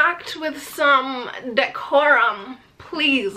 act with some decorum, please.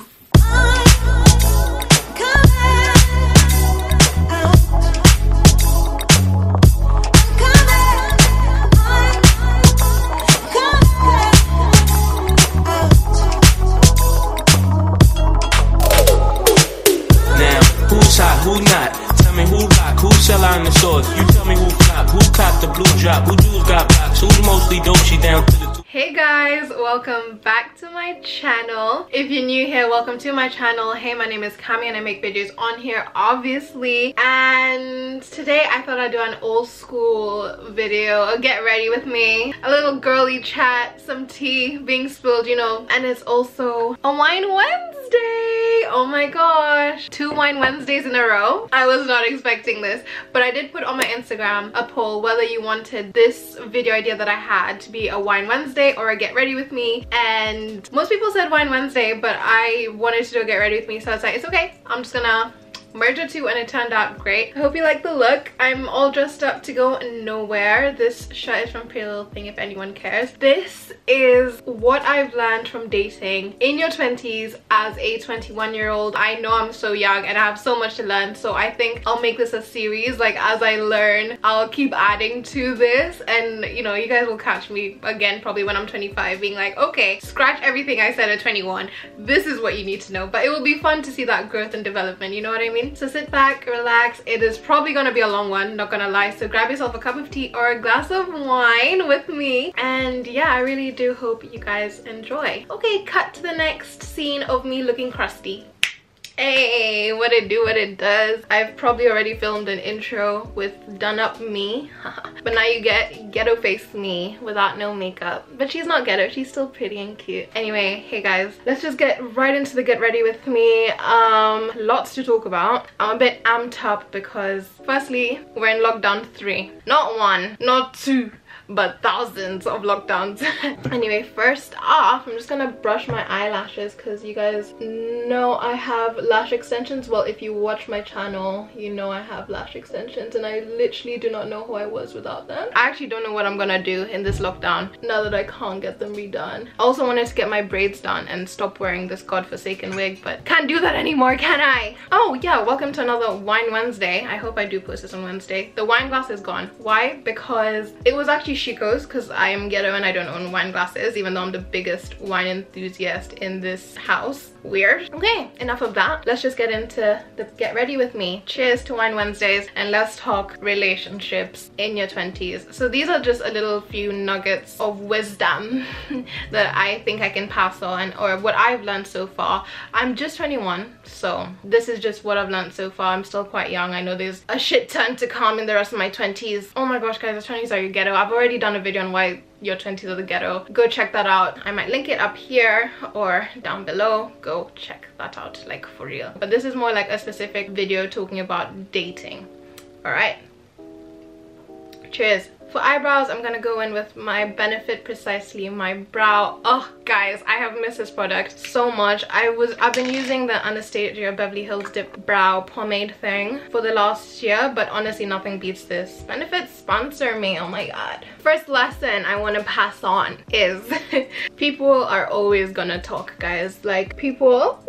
Who's hot, who not? Tell me who rock, who sell out in the stores. You tell me who flop, who cop the blue drop, who dudes got blocks, who's mostly dope, she down to the... Hey guys, welcome back to my channel. If you're new here, welcome to my channel. Hey, my name is Cami and I make videos on here, obviously. And today I thought I'd do an old school video, a get ready with me, a little girly chat, some tea being spilled, you know. And it's also a wine Wednesday. Oh my gosh, 2 wine Wednesdays in a row. I was not expecting this, but I did put on my Instagram a poll whether you wanted this video idea that I had to be a wine Wednesday or a get ready with me, and most people said wine Wednesday, but I wanted to do a get ready with me, so I was like, it's okay, I'm just gonna merge the two, and it turned out great. I hope you like the look. I'm all dressed up to go nowhere. This shirt is from Pretty Little Thing, if anyone cares. This is what I've learned from dating in your 20s as a 21-year-old. I know I'm so young and I have so much to learn, so I think I'll make this a series. Like, as I learn, I'll keep adding to this, and you know, you guys will catch me again probably when I'm 25 being like, okay, scratch everything I said at 21, this is what you need to know. But it will be fun to see that growth and development, you know what I mean? So sit back, relax. It is probably gonna be a long one, not gonna lie, so grab yourself a cup of tea or a glass of wine with me, and yeah, I really do hope you guys enjoy. Okay, cut to the next scene of me looking crusty. Hey, what it do, what it does. I've probably already filmed an intro with done up me, but now you get ghetto face me without no makeup. But she's not ghetto, she's still pretty and cute. Anyway, hey guys, let's just get right into the get ready with me. Lots to talk about. I'm a bit amped up because firstly, we're in lockdown 3. Not 1, not 2, but thousands of lockdowns. Anyway, first off, I'm just gonna brush my eyelashes because you guys know I have lash extensions. Well, if you watch my channel, you know I have lash extensions, and I literally do not know who I was without them. I actually don't know what I'm gonna do in this lockdown now that I can't get them redone. I also wanted to get my braids done and stop wearing this godforsaken wig, but can't do that anymore, can I? Oh yeah, welcome to another wine Wednesday. I hope I do post this on Wednesday. The wine glass is gone. Why? Because it was actually Chico's, because I am ghetto and I don't own wine glasses, even though I'm the biggest wine enthusiast in this house. Weird. Okay, enough of that. Let's just get into the get ready with me. Cheers to wine Wednesdays, and let's talk relationships in your 20s. So these are just a little few nuggets of wisdom that I think I can pass on, or what I've learned so far. I'm just 21, so this is just what I've learned so far. I'm still quite young. I know there's a shit ton to come in the rest of my 20s. Oh my gosh guys, the 20s are your ghetto. I've already done a video on why your 20s are the ghetto. Go check that out. I might link it up here or down below. Go check that out, like for real. But this is more like a specific video talking about dating. All right, cheers. For eyebrows, I'm gonna go in with my Benefit Precisely My Brow. Oh guys, I have missed this product so much. I've been using the Anastasia Beverly Hills Dip Brow Pomade thing for the last year, but honestly nothing beats this. Benefit, sponsor me, oh my god. First lesson I want to pass on is people are always gonna talk, guys. Like, people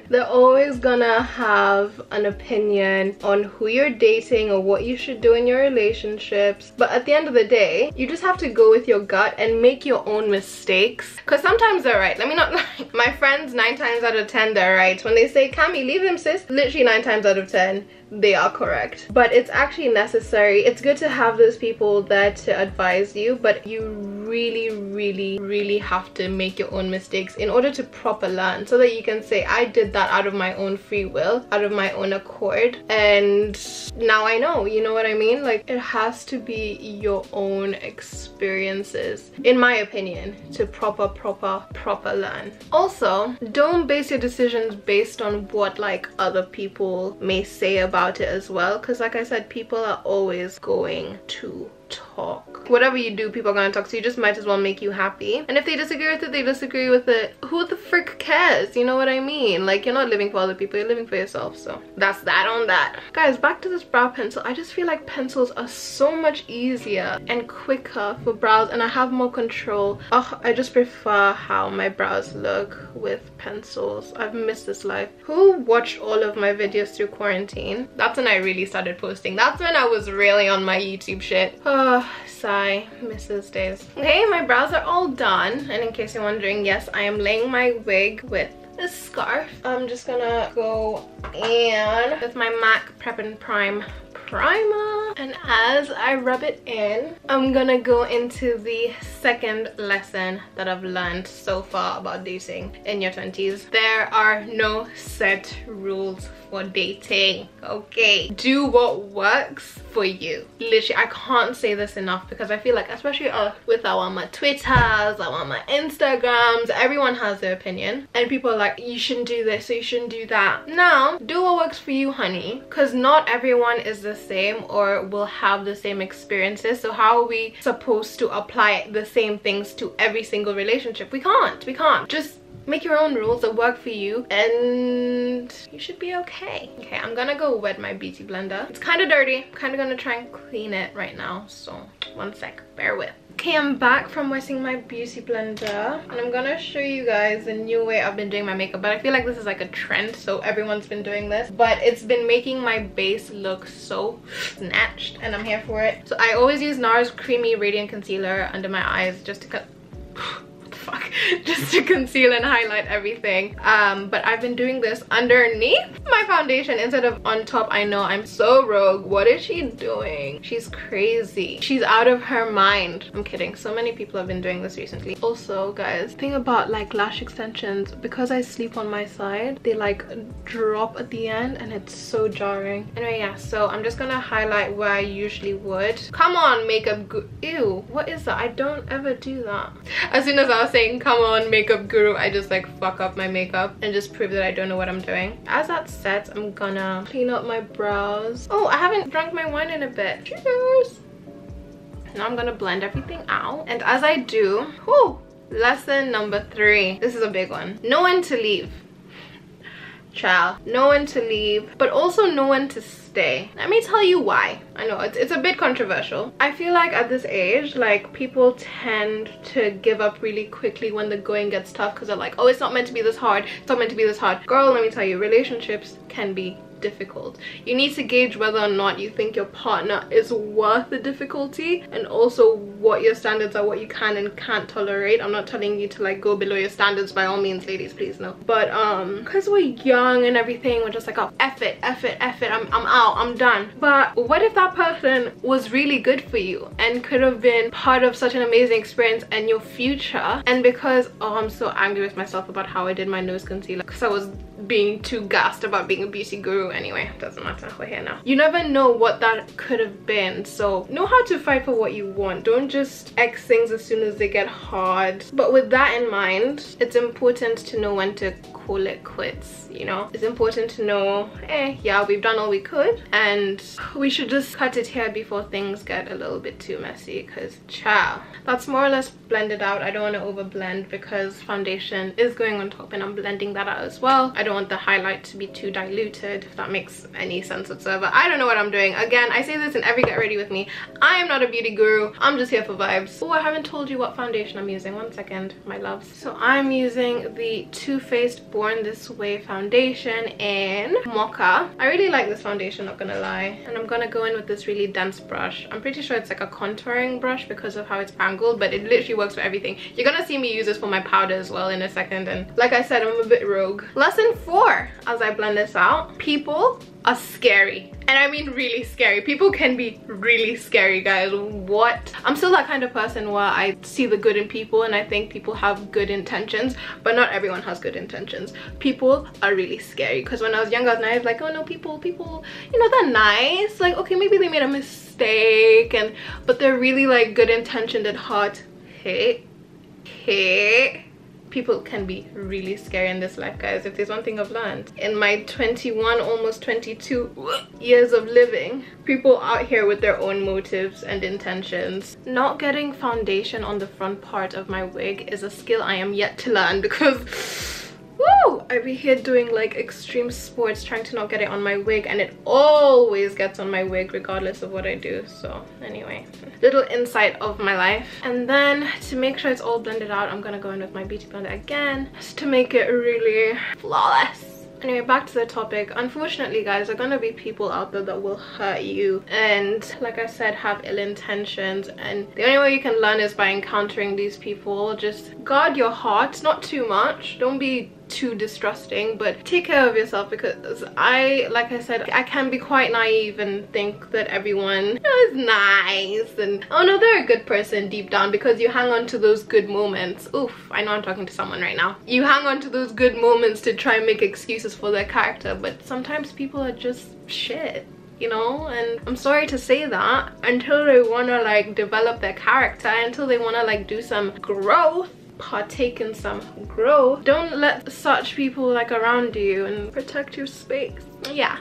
they're always gonna have an opinion on who you're dating or what you should do in your relationships, but at the end of the day, you just have to go with your gut and make your own mistakes, because sometimes they're right. Let me not lie, my friends 9 times out of 10 they're right. When they say, Cami, leave him sis, literally 9 times out of 10 they are correct. But it's actually necessary. It's good to have those people there to advise you, but you really have to make your own mistakes in order to proper learn, so that you can say, I did that out of my own free will, out of my own accord, and now I know, you know what I mean? Like, it has to be your own experiences, in my opinion, to proper learn. Also, don't base your decisions based on what like other people may say about it as well, because like I said, people are always going to talk. Whatever you do, people are gonna talk, so you just might as well make you happy. And if they disagree with it, they disagree with it. Who the frick cares? You know what I mean? Like, you're not living for other people, you're living for yourself. So that's that on that. Guys, back to this brow pencil. I just feel like pencils are so much easier and quicker for brows, and I have more control. Oh, I just prefer how my brows look with pencils. I've missed this life. Who watched all of my videos through quarantine? That's when I really started posting. That's when I was really on my YouTube shit. Oh, sigh. Miss those days. Okay, my brows are all done, and in case you're wondering, yes, I am laying my wig with a scarf. I'm just gonna go in with my MAC Prep and Prime primer, and as I rub it in, I'm gonna go into the second lesson that I've learned so far about dating in your 20s. There are no set rules for dating, okay? Do what works for you. Literally, I can't say this enough, because I feel like, especially with our Twitters, our Instagrams, everyone has their opinion, and people are like, you shouldn't do this or you shouldn't do that. No, do what works for you, honey, because not everyone is the same or will have the same experiences. So how are we supposed to apply the same things to every single relationship? We can't. Just make your own rules that work for you, and you should be okay. Okay, I'm gonna go wet my beauty blender. It's kind of dirty. I'm kind of gonna try and clean it right now, so one sec, bear with. Okay, I'm back from wetting my beauty blender, and I'm gonna show you guys the new way I've been doing my makeup. But I feel like this is like a trend, so everyone's been doing this, but it's been making my base look so snatched, and I'm here for it. So I always use NARS Creamy Radiant Concealer under my eyes just to just to conceal and highlight everything, but I've been doing this underneath my foundation instead of on top. I know I'm so rogue. What is she doing? She's crazy. She's out of her mind. I'm kidding. So many people have been doing this recently. Also, guys, thing about like lash extensions, because I sleep on my side, they like drop at the end, and it's so jarring. Anyway, yeah, so I'm just gonna highlight where I usually would. Come on, makeup guru. Ew, what is that? I don't ever do that. As soon as I was saying come on makeup guru, I just like fuck up my makeup and just prove that I don't know what I'm doing. As that sets, I'm gonna clean up my brows. Oh, I haven't drunk my wine in a bit. Cheers. Now I'm gonna blend everything out, and as I do, whew, lesson number 3. This is a big one. Know when to leave. Child, know when to leave, but also know when to stay. Let me tell you why. I know it's a bit controversial. I feel like at this age, like, people tend to give up really quickly when the going gets tough, because they're like, oh, it's not meant to be this hard, it's not meant to be this hard. Girl, let me tell you, relationships can be difficult. You need to gauge whether or not you think your partner is worth the difficulty, and also what your standards are, what you can and can't tolerate. I'm not telling you to like go below your standards, by all means, ladies, please no. But because we're young and everything, we're just like, oh, F it, I'm out, I'm done. But what if that person was really good for you and could have been part of such an amazing experience in your future, and because, oh, I'm so angry with myself about how I did my nose concealer because I was being too gassed about being a beauty guru. Anyway, doesn't matter, we're here now. You never know what that could have been, so know how to fight for what you want. Don't just X things as soon as they get hard. But with that in mind, it's important to know when to call it quits, you know? It's important to know, yeah, we've done all we could, and we should just cut it here before things get a little bit too messy, because ciao. That's more or less blended out. I don't want to over blend because foundation is going on top, and I'm blending that out as well. I don't want the highlight to be too diluted, if that makes any sense whatsoever. I don't know what I'm doing. Again, I say this in every get ready with me. I am not a beauty guru. I'm just here for vibes. Oh, I haven't told you what foundation I'm using. One second, my loves. So I'm using the Too Faced Born This Way foundation in Mocha. I really like this foundation, not gonna lie. And I'm gonna go in with this really dense brush. I'm pretty sure it's like a contouring brush because of how it's angled, but it literally works for everything. You're gonna see me use this for my powder as well in a second. And like I said, I'm a bit rogue. Lesson 4, as I blend this out, people are scary, and I mean really scary. People can be really scary, guys. What? I'm still that kind of person where I see the good in people, and I think people have good intentions, but not everyone has good intentions. People are really scary, because when I was younger, I was like, oh no, people, you know, they're nice, like, okay, maybe they made a mistake, but they're really like good intentioned at heart. Hey, People can be really scary in this life, guys. If there's one thing I've learned in my 21, almost 22 years of living, people out here with their own motives and intentions. Not getting foundation on the front part of my wig is a skill I am yet to learn, because woo! I be here doing like extreme sports trying to not get it on my wig, and it always gets on my wig regardless of what I do. So anyway, little insight of my life. And then to make sure it's all blended out, I'm gonna go in with my beauty blender again just to make it really flawless. Anyway, back to the topic. Unfortunately, guys, there are gonna be people out there that will hurt you and, like I said, have ill intentions, and the only way you can learn is by encountering these people. Just guard your heart, not too much, don't be too distrusting, but take care of yourself, because like I said, I can be quite naive and think that everyone is nice and oh no, they're a good person deep down, because you hang on to those good moments. Oof, I know I'm talking to someone right now. You hang on to those good moments to try and make excuses for their character, but sometimes people are just shit, you know. And I'm sorry to say that, until they want to like develop their character, until they want to like do some growth, partake in some growth, don't let such people like around you, and protect your space. Yeah.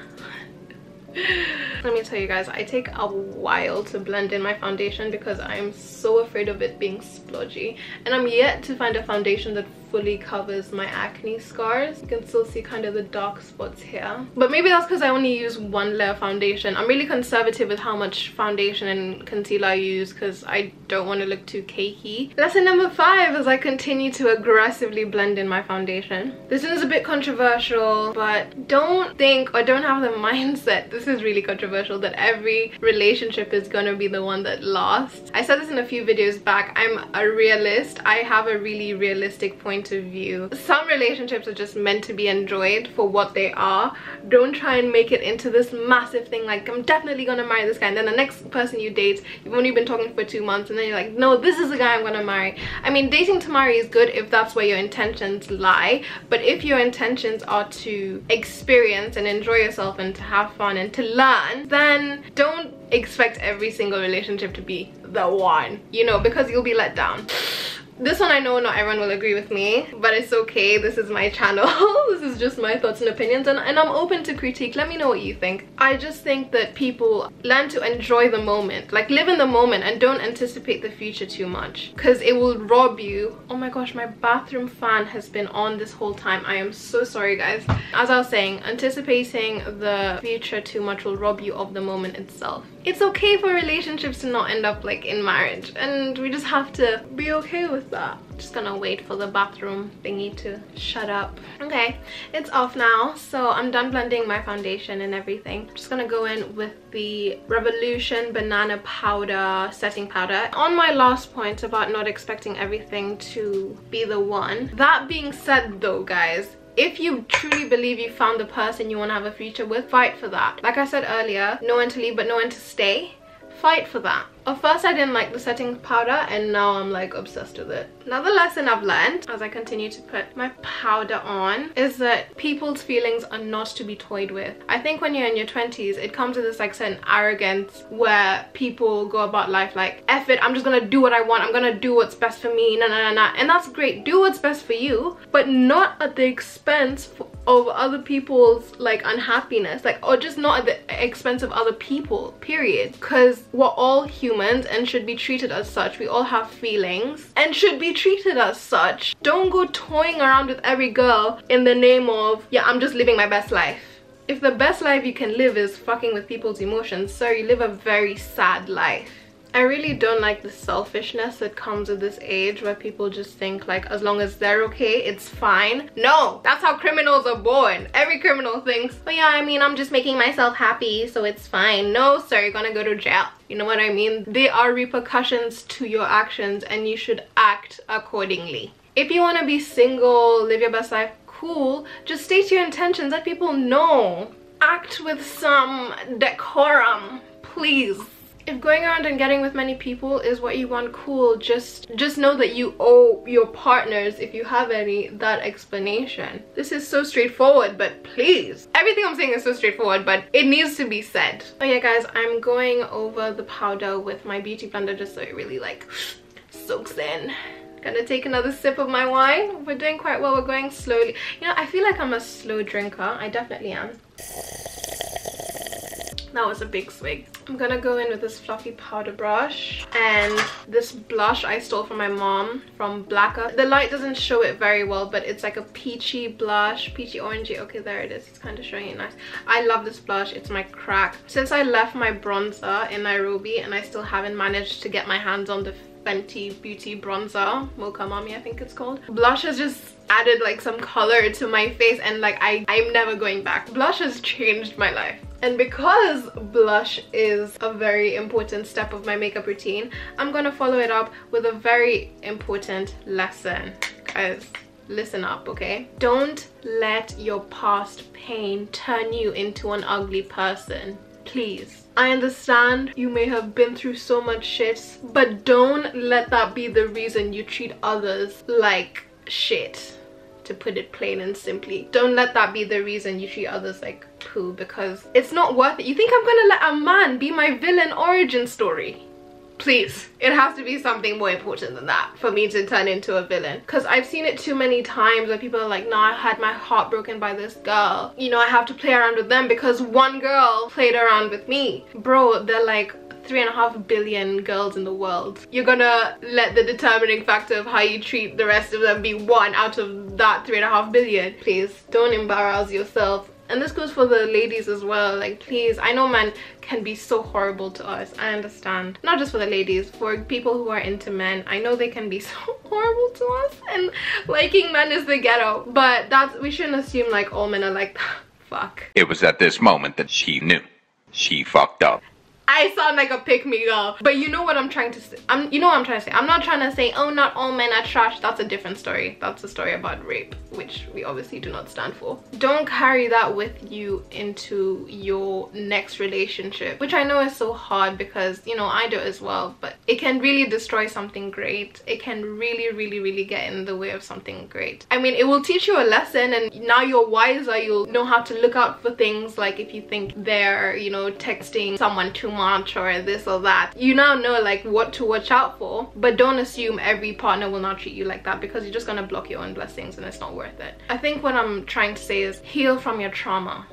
Let me tell you guys, I take a while to blend in my foundation because I'm so afraid of it being splodgy, and I'm yet to find a foundation that fully covers my acne scars. You can still see kind of the dark spots here, but maybe that's because I only use one layer of foundation. I'm really conservative with how much foundation and concealer I use because I don't want to look too cakey. Lesson number 5 as I continue to aggressively blend in my foundation. This one is a bit controversial, but don't think or don't have the mindset, this is really controversial, that every relationship is gonna be the one that lasts. I said this in a few videos back. I'm a realist. I have a really realistic point of view. Some relationships are just meant to be enjoyed for what they are. Don't try and make it into this massive thing like, I'm definitely gonna marry this guy, and then the next person you date, you've only been talking for 2 months, and then you're like, no, this is the guy I'm gonna marry. I mean, dating to marry is good if that's where your intentions lie, but if your intentions are to experience and enjoy yourself and to have fun and to learn, then don't expect every single relationship to be the one, you know, because you'll be let down. This one, I know not everyone will agree with me, but it's okay. This is my channel. This is just my thoughts and opinions, and I'm open to critique. Let me know what you think. I just think that people learn to enjoy the moment, like live in the moment, and don't anticipate the future too much, because it will rob you. Oh my gosh, my bathroom fan has been on this whole time. I am so sorry, guys. As I was saying, anticipating the future too much will rob you of the moment itself. It's okay for relationships to not end up like in marriage, and we just have to be okay with that. Just gonna wait for the bathroom thingy to shut up. Okay, it's off now, so I'm done blending my foundation and everything. I'm just gonna go in with the Revolution Banana Powder setting powder. On my last point about not expecting everything to be the one, that being said though, guys, if you truly believe you found the person you want to have a future with, fight for that. Like I said earlier, know when to leave but know when to stay. Fight for that. At first I didn't like the setting powder, and now I'm like obsessed with it. Another lesson I've learned as I continue to put my powder on is that people's feelings are not to be toyed with. I think when you're in your 20s, it comes with this like certain arrogance where people go about life like, F it, I'm just gonna do what I want, I'm gonna do what's best for me, nah, nah, nah, nah. And that's great, do what's best for you, but not at the expense of other people's like unhappiness, like, or just not at the expense of other people, period. Because we're all humans and should be treated as such. We all have feelings and should be treated as such. Don't go toying around with every girl in the name of, yeah, I'm just living my best life. If the best life you can live is fucking with people's emotions, sir, you live a very sad life. I really don't like the selfishness that comes with this age, where people just think like as long as they're okay, it's fine. No, that's how criminals are born. Every criminal thinks, oh yeah, I mean, I'm just making myself happy, so it's fine. No, sir, you're gonna go to jail. You know what I mean? There are repercussions to your actions, and you should act accordingly. If you want to be single, live your best life, cool. Just state your intentions, let people know. Act with some decorum, please. If going around and getting with many people is what you want, cool. Just know that you owe your partners, if you have any, that explanation. This is so straightforward, but please. Everything I'm saying is so straightforward, but it needs to be said. Oh yeah, guys, I'm going over the powder with my beauty blender just so it really like soaks in. Gonna take another sip of my wine. We're doing quite well. We're going slowly. You know, I feel like I'm a slow drinker. I definitely am. That was a big swig. I'm gonna go in with this fluffy powder brush and this blush I stole from my mom from Blacker. The light doesn't show it very well, but it's like a peachy blush, peachy orangey. Okay, there it is. It's kind of showing it nice. I love this blush. It's my crack. Since I left my bronzer in Nairobi and I still haven't managed to get my hands on the Fenty Beauty bronzer, Mocha Mommy I think it's called. Blush has just added like some color to my face, and like I'm never going back. Blush has changed my life. And because blush is a very important step of my makeup routine, I'm gonna follow it up with a very important lesson. Guys, listen up, okay? Don't let your past pain turn you into an ugly person. Please. I understand you may have been through so much shit, but don't let that be the reason you treat others like shit. To put it plain and simply, don't let that be the reason you treat others like poo, because it's not worth it. You think I'm gonna let a man be my villain origin story? Please, it has to be something more important than that for me to turn into a villain, because I've seen it too many times where people are like, no, I had my heart broken by this girl, you know, I have to play around with them because one girl played around with me. Bro, they're like 3.5 billion girls in the world. You're gonna let the determining factor of how you treat the rest of them be one out of that 3.5 billion? Please, don't embarrass yourself. And this goes for the ladies as well. Like, please, I know men can be so horrible to us. I understand. Not just for the ladies, for people who are into men. I know they can be so horrible to us, and liking men is the ghetto. But we shouldn't assume like all men are like that. Fuck. It was at this moment that she knew. She fucked up. I sound like a pick-me girl, but you know what I'm trying to say. You know what I'm trying to say. I'm not trying to say, oh, not all men are trash. That's a different story. That's a story about rape, which we obviously do not stand for. Don't carry that with you into your next relationship, which I know is so hard because, you know, I do it as well, but it can really destroy something great. It can really get in the way of something great. I mean, it will teach you a lesson, and now you're wiser. You'll know how to look out for things, like if you think they're, you know, texting someone too much or this or that, you now know like what to watch out for. But don't assume every partner will not treat you like that, because you're just gonna block your own blessings and it's not worth it. I think what I'm trying to say is heal from your trauma,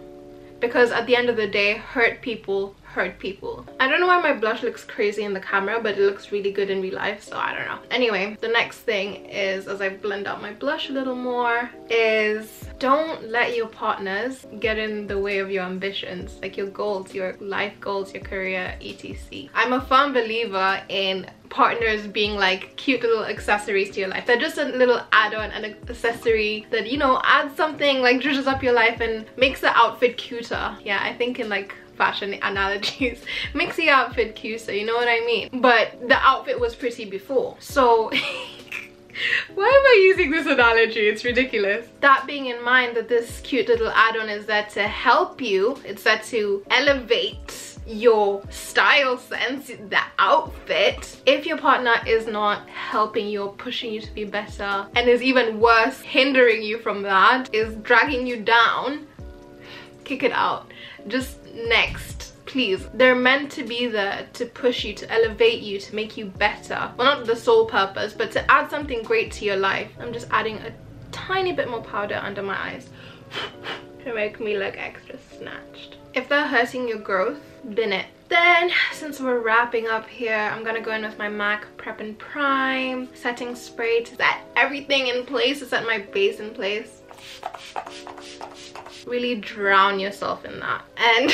because at the end of the day, hurt people hurt people. I don't know why my blush looks crazy in the camera, but it looks really good in real life, so I don't know. Anyway, the next thing is, as I blend out my blush a little more, is don't let your partners get in the way of your ambitions, like your goals, your life goals, your career, etc. I'm a firm believer in partners being like cute little accessories to your life. They're just a little add-on and an accessory that, you know, adds something, like zhuzhes up your life and makes the outfit cuter. Yeah, I think in like fashion analogies, makes the outfit cuter, you know what I mean? But the outfit was pretty before, so why am I using this analogy? It's ridiculous. That being in mind, that this cute little add-on is there to help you, it's there to elevate your style sense, the outfit. If your partner is not helping you or pushing you to be better, and is even worse, hindering you from that, is dragging you down, kick it out. Just next, please. They're meant to be there to push you, to elevate you, to make you better. Well, not the sole purpose, but to add something great to your life. I'm just adding a tiny bit more powder under my eyes to make me look extra snatched. If they're hurting your growth, bin it. Then, since we're wrapping up here, I'm gonna go in with my MAC Prep and Prime setting spray to set everything in place, to set my base in place. Really drown yourself in that. And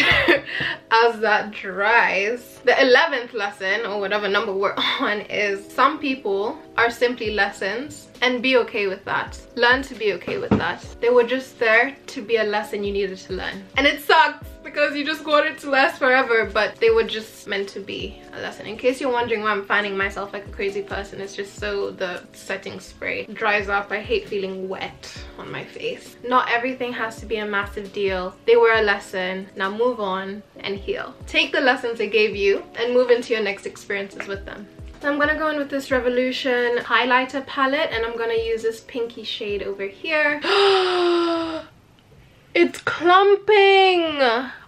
as that dries, the 11th lesson, or whatever number we're on, is some people are simply lessons, and be okay with that. Learn to be okay with that. They were just there to be a lesson you needed to learn. And it sucks because you just want it to last forever, but they were just meant to be a lesson. In case you're wondering why I'm finding myself like a crazy person, it's just so the setting spray dries up. I hate feeling wet on my face. Not everything has to be a massive deal. They were a lesson. Now move on and heal. Take the lessons they gave you and move into your next experiences with them. So I'm gonna go in with this Revolution highlighter palette, and I'm gonna use this pinky shade over here. It's clumping!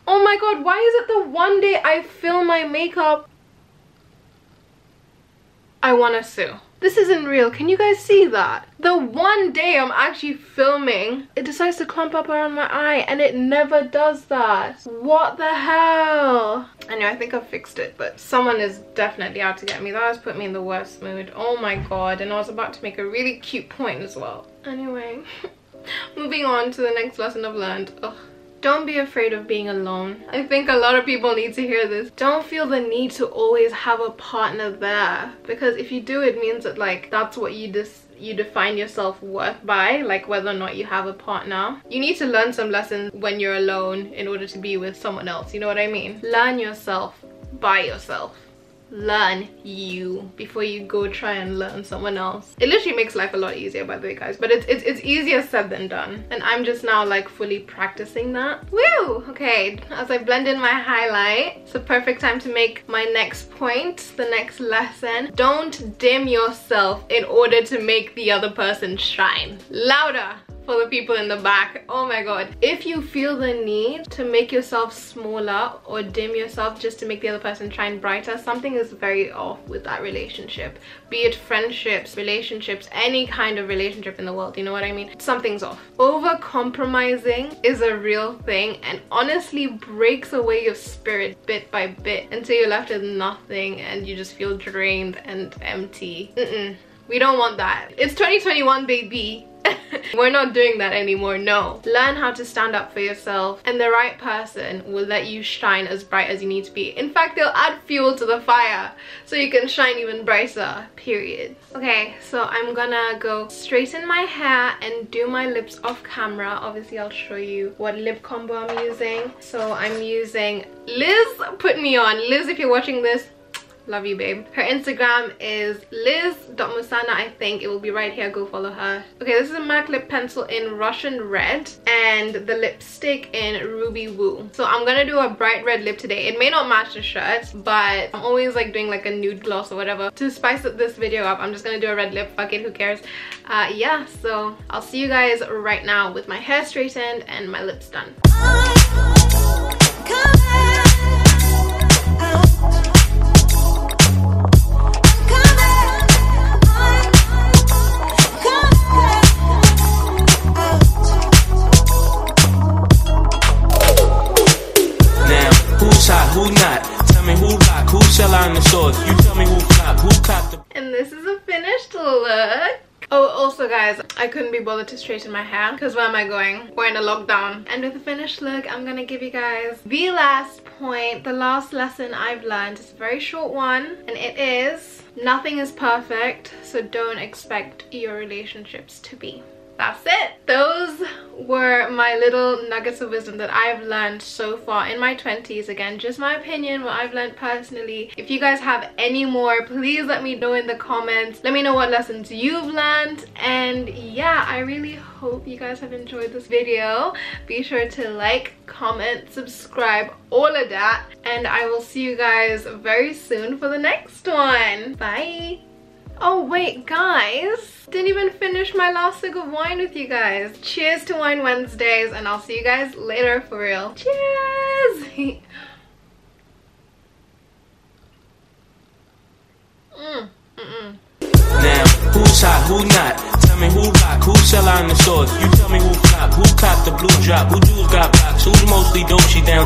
Oh my god, why is it the one day I film my makeup I wanna sue? This isn't real. Can you guys see that? The one day I'm actually filming, it decides to clump up around my eye, and it never does that. What the hell? Anyway, I think I've fixed it, but someone is definitely out to get me. That has put me in the worst mood. Oh my god. And I was about to make a really cute point as well. Anyway, moving on to the next lesson I've learned. Ugh. Don't be afraid of being alone. I think a lot of people need to hear this. Don't feel the need to always have a partner there, because if you do, it means that like that's what you define your self-worth by, like whether or not you have a partner. You need to learn some lessons when you're alone in order to be with someone else, you know what I mean? Learn yourself by yourself. Learn you before you go try and learn someone else. It literally makes life a lot easier, by the way, guys, but it's easier said than done, and I'm just now like fully practicing that. Woo! Okay, as I blend in my highlight, it's a perfect time to make my next point, the next lesson. Don't dim yourself in order to make the other person shine. Louder for the people in the back. Oh my god. If you feel the need to make yourself smaller or dim yourself just to make the other person shine brighter, something is very off with that relationship. Be it friendships, relationships, any kind of relationship in the world, you know what I mean? Something's off. Over compromising is a real thing, and honestly breaks away your spirit bit by bit until you're left with nothing and you just feel drained and empty. We don't want that. It's 2021, baby. We're not doing that anymore, no. Learn how to stand up for yourself, and the right person will let you shine as bright as you need to be. In fact, they'll add fuel to the fire so you can shine even brighter, period. Okay, so I'm gonna go straighten my hair and do my lips off camera. Obviously, I'll show you what lip combo I'm using. So I'm using Liz put me on. Liz, if you're watching this, love you, babe. Her Instagram is liz.musana, I think. It will be right here. Go follow her. Okay, this is a MAC lip pencil in Russian red and the lipstick in Ruby Woo. So I'm gonna do a bright red lip today. It may not match the shirt, but I'm always like doing like a nude gloss or whatever. To spice this video up, I'm just gonna do a red lip. Fuck it, who cares? Yeah, so I'll see you guys right now with my hair straightened and my lips done. Who not? Tell me who rock, who sell on the stores. You tell me who flop, who cop the... And this is a finished look. Oh, also guys, I couldn't be bothered to straighten my hair because where am I going? We're in a lockdown. And with the finished look, I'm gonna give you guys the last point, the last lesson I've learned. It's a very short one, and it is nothing is perfect, so don't expect your relationships to be. That's it. Those were my little nuggets of wisdom that I've learned so far in my 20s. Again, just my opinion, what I've learned personally. If you guys have any more, please let me know in the comments. Let me know what lessons you've learned. And yeah, I really hope you guys have enjoyed this video. Be sure to like, comment, subscribe, all of that. And I will see you guys very soon for the next one. Bye. Oh wait, guys, didn't even finish my last sip of wine with you guys. Cheers to Wine Wednesdays, and I'll see you guys later for real. Cheers! Now, who's hot, who not? Tell me who rock, who sell on the stores. You tell me who flop, who cop the blue drop, who dudes got blocks, who's mostly dope, she down.